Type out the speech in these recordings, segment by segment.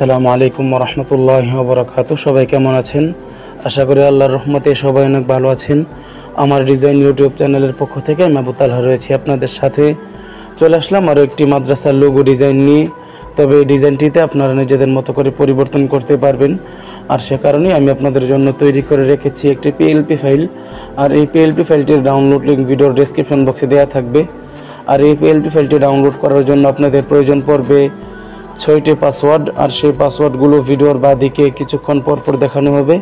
আসসালামু আলাইকুম ওয়া রাহমাতুল্লাহি ওয়া বারাকাতুহু। সবাই কেমন আছেন? আশা করি আল্লাহর রহমতে সবাই অনেক ভালো আছেন। আমার ডিজাইন ইউটিউব চ্যানেলের পক্ষ থেকে আমি আবু তালহা রয়েছি আপনাদের সাথে। চলে আসলাম আরও একটি মাদ্রাসার লোগো ডিজাইন নিয়ে। তবে এই ডিজাইনটিতে আপনারা নিজেদের মতো করে পরিবর্তন করতে পারবেন, আর সে কারণেই আমি আপনাদের জন্য তৈরি করে রেখেছি একটি পিএলপি ফাইল। আর এই পিএলপি ফাইলটির ডাউনলোড লিঙ্ক ভিডিওর ডেসক্রিপশন বক্সে দেওয়া থাকবে। আর এই পিএলপি ফাইলটি ডাউনলোড করার জন্য আপনাদের প্রয়োজন পড়বে 6টি পাসওয়ার্ড, আর সেই পাসওয়ার্ডগুলো ভিডিওর বাঁদিকে কিছুক্ষণ পর দেখানো হবে।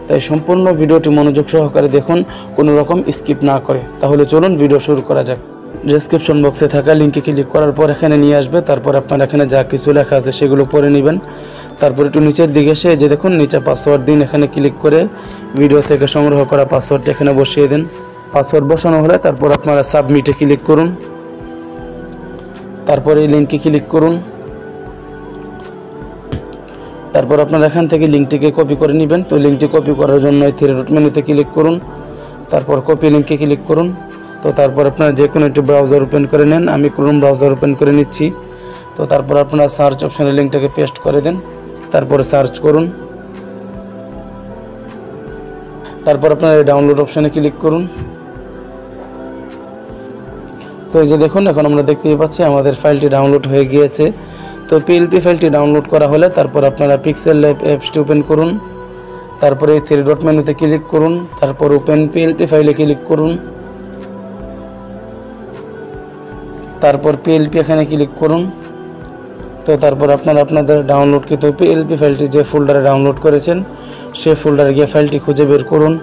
তাই সম্পূর্ণ ভিডিওটি মনোযোগ সহকারে দেখুন, কোনো রকম স্কিপ না করে। তাহলে চলুন ভিডিও শুরু করা যাক। ডেসক্রিপশন বক্সে থাকা লিঙ্কে ক্লিক করার পর এখানে নিয়ে আসবে। তারপর আপনার এখানে যা কিছু লেখা আছে সেগুলো পড়ে নেবেন। তারপর একটু নিচের দিকে এসে যে দেখুন নিচে পাসওয়ার্ড দিন, এখানে ক্লিক করে ভিডিও থেকে সংগ্রহ করা পাসওয়ার্ডটা এখানে বসিয়ে দিন। পাসওয়ার্ড বসানো হলে তারপর আপনারা সাবমিটে ক্লিক করুন। তারপর এই লিঙ্কে ক্লিক করুন। তারপর আপনারা এখান থেকে লিঙ্কটিকে কপি করে নেবেন। তো লিঙ্কটি কপি করার জন্য এই থ্রি ডট মেনুতে ক্লিক করুন। তারপর কপি লিঙ্কে ক্লিক করুন। তো তারপর আপনারা যে কোনো একটি ব্রাউজার ওপেন করে নেন। আমি ক্রোম ব্রাউজার ওপেন করে নিচ্ছি। তো তারপর আপনারা সার্চ অপশানে লিঙ্কটাকে পেস্ট করে দেন। তারপরে সার্চ করুন। তারপর আপনারা ডাউনলোড অপশানে ক্লিক করুন। তো এই যে দেখুন এখন আমরা দেখতেই পাচ্ছি আমাদের ফাইলটি ডাউনলোড হয়ে গিয়েছে। তো পিএলপি ফাইলটি ডাউনলোড করা হলে তারপর আপনারা পিক্সেল ল্যাব অ্যাপসটি ওপেন করুন। তারপরে এই থ্রি ডট মেনুতে ক্লিক করুন। তারপর ওপেন পিএলপি ফাইলে ক্লিক করুন। তারপর পিএলপি এখানে ক্লিক করুন। তো তারপর আপনারা আপনাদের ডাউনলোডকৃত পিএলপি ফাইলটি যে ফোল্ডারে ডাউনলোড করেছেন সেই ফোল্ডারে গিয়ে ফাইলটি খুঁজে বের করুন।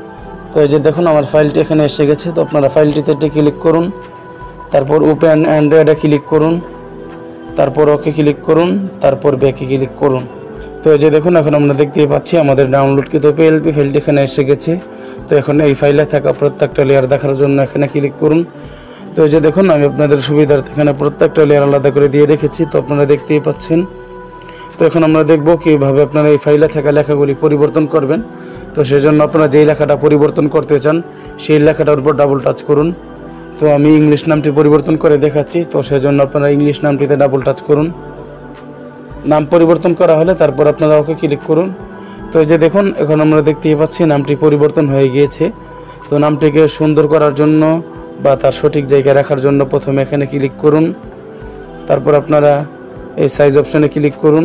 তো এই যে দেখুন আমার ফাইলটি এখানে এসে গেছে। তো আপনারা ফাইলটিতে ক্লিক করুন। তারপর ওপেন অ্যান্ড্রয়েডে ক্লিক করুন। তারপর ওকে ক্লিক করুন। তারপর ব্যাকে ক্লিক করুন। তো এই যে দেখুন এখন আমরা দেখতেই পাচ্ছি আমাদের ডাউনলোডকৃত পিএলপি ফাইলটি এখানে এসে গেছে। তো এখন এই ফাইলে থাকা প্রত্যেকটা লেয়ার দেখার জন্য এখানে ক্লিক করুন। তো এই যে দেখুন আমি আপনাদের সুবিধার্থে এখানে প্রত্যেকটা লেয়ার আলাদা করে দিয়ে রেখেছি। তো আপনারা দেখতেই পাচ্ছেন। তো এখন আমরা দেখব কীভাবে আপনারা এই ফাইলে থাকা লেখাগুলি পরিবর্তন করবেন। তো সেজন্য আপনারা যেই লেখাটা পরিবর্তন করতে চান সেই লেখাটার উপর ডাবল টাচ করুন। তো আমি ইংলিশ নামটি পরিবর্তন করে দেখাচ্ছি। তো সেজন্য আপনারা ইংলিশ নামটিতে ডাবল টাচ করুন। নাম পরিবর্তন করা হলে তারপর আপনারা ওকে ক্লিক করুন। তো এই যে দেখুন এখন আমরা দেখতেই পাচ্ছি নামটি পরিবর্তন হয়ে গিয়েছে। তো নামটিকে সুন্দর করার জন্য বা তার সঠিক জায়গায় রাখার জন্য প্রথমে এখানে ক্লিক করুন। তারপর আপনারা এই সাইজ অপশানে ক্লিক করুন।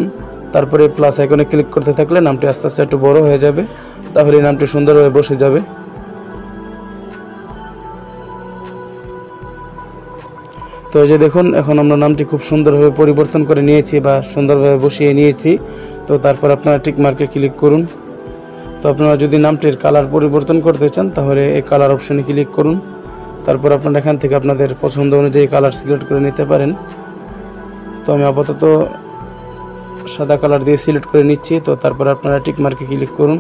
তারপরে প্লাস আইকনে ক্লিক করতে থাকলে নামটি আস্তে আস্তে একটু বড় হয়ে যাবে, তাহলে এই নামটি সুন্দরভাবে বসে যাবে। তো এই যে দেখুন এখন আমরা নামটি খুব সুন্দরভাবে পরিবর্তন করে নিয়েছি বা সুন্দরভাবে বসিয়ে নিয়েছি। তো তারপর আপনারা টিক মার্কে ক্লিক করুন। তো আপনারা যদি নামটির কালার পরিবর্তন করতে চান তাহলে এই কালার অপশানে ক্লিক করুন। তারপর আপনারা এখান থেকে আপনাদের পছন্দ অনুযায়ী কালার সিলেক্ট করে নিতে পারেন। তো আমি আপাতত সাদা কালার দিয়ে সিলেক্ট করে নিচ্ছি। তো তারপর আপনারা টিক মার্কে ক্লিক করুন।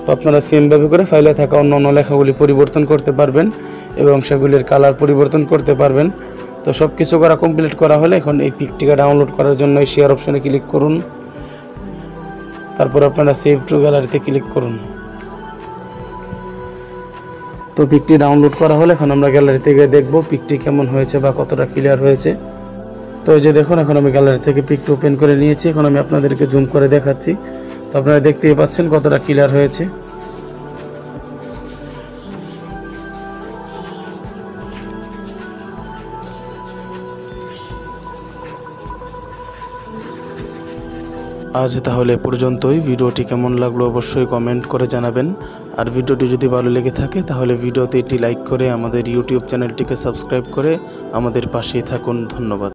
তো আপনারা সেমভাবে করে ফাইলে থাকা অন্য লেখাগুলি পরিবর্তন করতে পারবেন এবং সেগুলির কালার পরিবর্তন করতে পারবেন। তো সব কিছু করা কমপ্লিট করা হলে এখন এই পিকটিকে ডাউনলোড করার জন্য এই শেয়ার অপশানে ক্লিক করুন। তারপর আপনারা সেভ টু গ্যালারিতে ক্লিক করুন। তো পিকটি ডাউনলোড করা হলে এখন আমরা গ্যালারি থেকে দেখব পিকটি কেমন হয়েছে বা কতটা ক্লিয়ার হয়েছে। তো এই যে দেখুন এখন আমি গ্যালারি থেকে পিকটি ওপেন করে নিয়েছি। এখন আমি আপনাদেরকে জুম করে দেখাচ্ছি। তো আপনারা দেখতেই পাচ্ছেন কতটা ক্লিয়ার হয়েছে। আজ তাহলে পর্যন্তই। ভিডিওটি কেমন লাগলো অবশ্যই কমেন্ট করে জানাবেন। আর ভিডিওটি যদি ভালো লেগে থাকে তাহলে ভিডিওতে একটি লাইক করে আমাদের ইউটিউব চ্যানেলটিকে সাবস্ক্রাইব করে আমাদের পাশেই থাকুন। ধন্যবাদ।